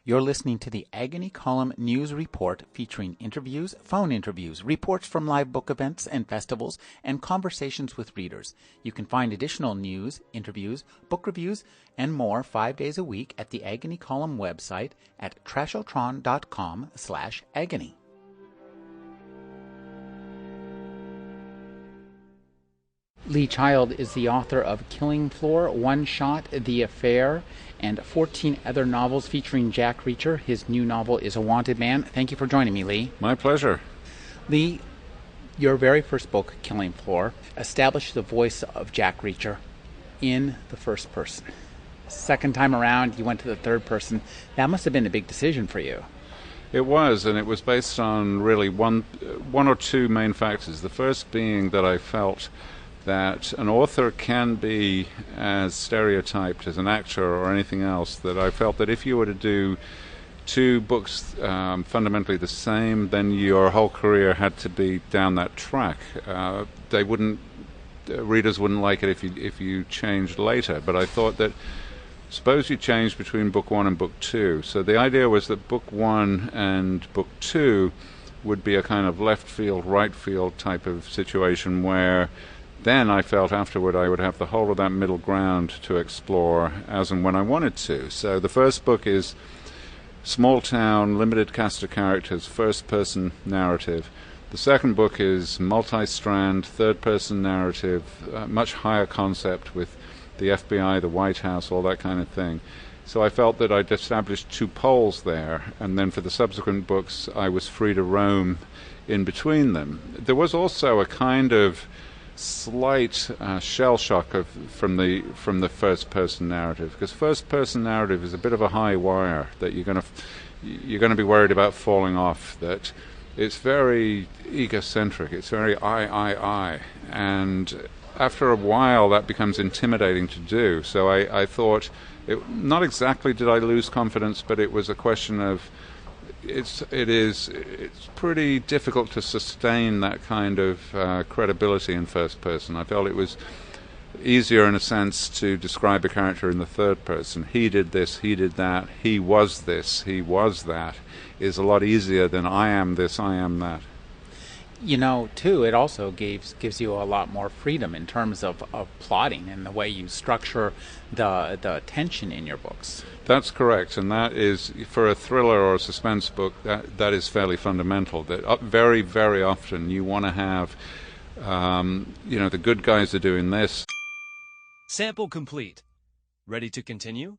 You're listening to the Agony Column News Report featuring interviews, phone interviews, reports from live book events and festivals, and conversations with readers. You can find additional news, interviews, book reviews, and more 5 days a week at the Agony Column website at trashotron.com/agony. Lee Child is the author of Killing Floor, One Shot, The Affair, and 14 other novels featuring Jack Reacher. His new novel is A Wanted Man. Thank you for joining me, Lee. My pleasure. Lee, your very first book, Killing Floor, established the voice of Jack Reacher in the first person. Second time around, you went to the third person. That must have been a big decision for you. It was, and it was based on really one or two main factors. The first being that I felt that an author can be as stereotyped as an actor or anything else, that I felt that if you were to do two books fundamentally the same, then your whole career had to be down that track. Readers wouldn't like it if you changed later, but I thought that suppose you changed between book one and book two. So the idea was that book one and book two would be a kind of left field, right field type of situation where then I felt afterward I would have the whole of that middle ground to explore as and when I wanted to. So the first book is small town, limited cast of characters, first-person narrative. The second book is multi-strand, third-person narrative, much higher concept with the FBI, the White House, all that kind of thing. So I felt that I'd established two poles there, and then for the subsequent books I was free to roam in between them. There was also a kind of slight shell shock from the first person narrative, because first person narrative is a bit of a high wire that you're going to be worried about falling off, that it's very egocentric, it's very I, and after a while that becomes intimidating to do. So I thought not exactly did I lose confidence, but it was a question of it's pretty difficult to sustain that kind of credibility in first person. I felt it was easier in a sense to describe a character in the third person. He did this, he did that, he was this, he was that, is a lot easier than I am this, I am that. You know, too, it also gives you a lot more freedom in terms of plotting and the way you structure the tension in your books. That's correct, and that is, for a thriller or a suspense book, that is fairly fundamental. That very, very often you want to have, the good guys are doing this. Sample complete. Ready to continue?